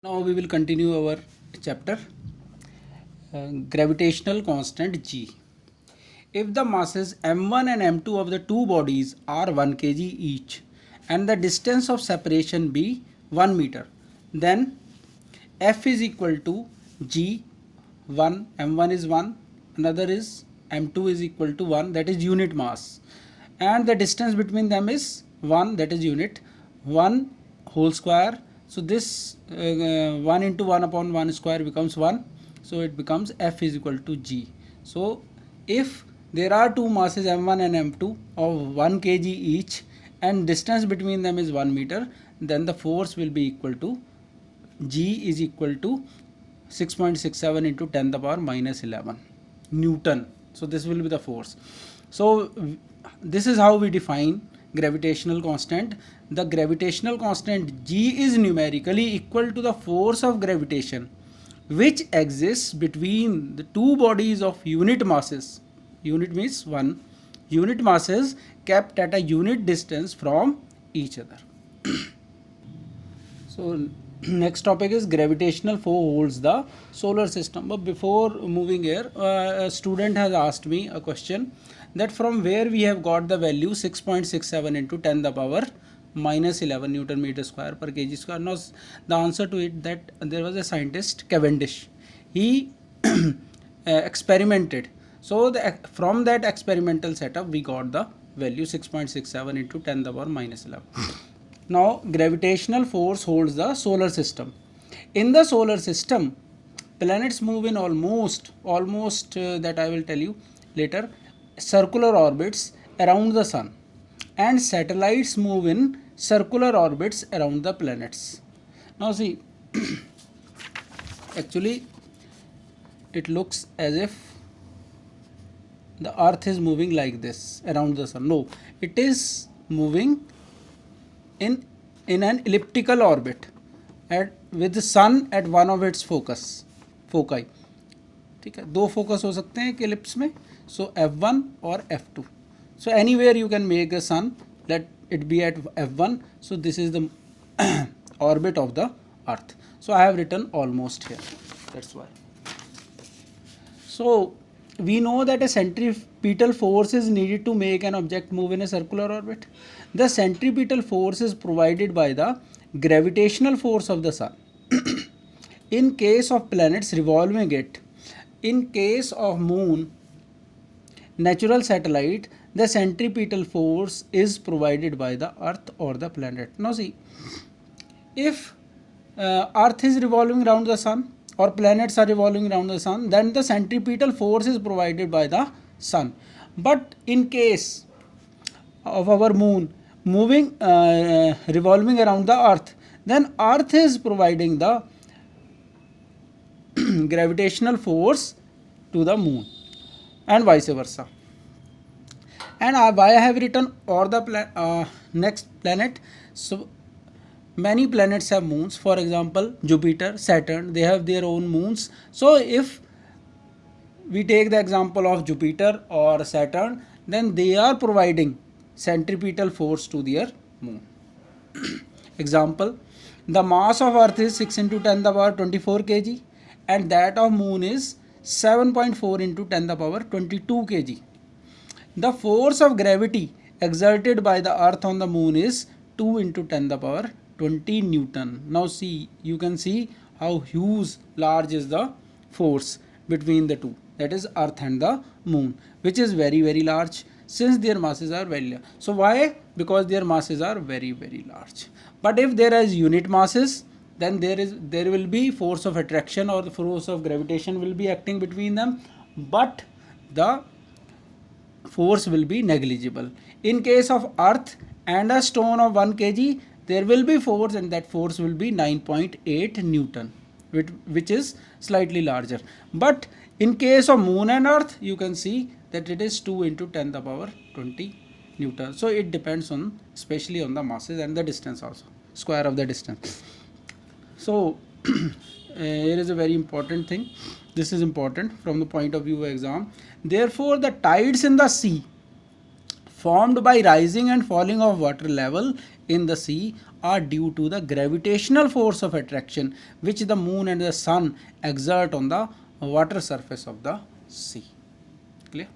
Now we will continue our chapter gravitational constant G. If the masses m1 and m2 of the two bodies are 1 kg each and the distance of separation be 1 meter, then F is equal to G. 1 m1 is 1, another is m2 is equal to 1, that is unit mass, and the distance between them is 1, that is unit 1 whole square. So this 1 into 1 upon 1 square becomes 1, so it becomes F is equal to G. So if there are two masses m1 and m2 of 1 kg each and distance between them is 1 meter, then the force will be equal to G is equal to 6.67 into 10 to the power minus 11 Newton. So this will be the force. So this is how we define gravitational constant. The gravitational constant G is numerically equal to the force of gravitation which exists between the two bodies of unit masses. Unit means 1. Unit masses kept at a unit distance from each other. So next topic is gravitational force holds the solar system. But before moving here, a student has asked me a question that from where we have got the value 6.67 into 10 to the power minus 11 Newton meter square per kg square. Now the answer to it, that there was a scientist Cavendish. He experimented. So from that experimental setup we got the value 6.67 into 10 to the power minus 11. Now gravitational force holds the solar system. In the solar system, planets move in almost that I will tell you later, circular orbits around the sun, and satellites move in circular orbits around the planets. Now see, actually it looks as if the earth is moving like this around the sun. No, it is moving in an elliptical orbit with the sun at one of its foci. ठीक है, दो focus हो सकते हैं एक ellipse में, सो F1 और F2. So anywhere you can make a sun, let it be at F1. So this is the orbit of the earth. So I have written almost here, that's why. So we know that a centripetal force is needed to make an object move in a circular orbit. The centripetal force is provided by the gravitational force of the sun. In case of planets revolving it, in case of moon, natural satellite, the centripetal force is provided by the earth or the planet. Now see, if earth is revolving around the sun or planets are revolving around the sun, then the centripetal force is provided by the sun. But in case of our moon moving revolving around the earth, then earth is providing the gravitational force to the moon and vice versa. And why I have written or the next planet. So many planets have moons. For example, Jupiter, Saturn, they have their own moons. So if we take the example of Jupiter or Saturn, then they are providing centripetal force to their moon. Example, the mass of earth is 6 into 10 to the power 24 kg and that of moon is 7.4 into 10 to the power 22 kg. The force of gravity exerted by the earth on the moon is 2 into 10 to the power 20 Newton. Now see, you can see how huge large is the force between the two, that is earth and the moon, which is very large since their masses are very large. So why? Because their masses are very large. But if there is unit masses, then there will be force of attraction or the force of gravitation will be acting between them, but the force will be negligible. In case of earth and a stone of 1 kg, there will be force and that force will be 9.8 Newton, which is slightly larger. But in case of moon and earth, you can see that it is 2 into 10 to the power 20 Newton. So it depends on, especially on the masses and the distance also, square of the distance. So here is a very important thing. This is important from the point of view of exam. Therefore, the tides in the sea formed by rising and falling of water level in the sea are due to the gravitational force of attraction which the moon and the sun exert on the water surface of the sea. Clear?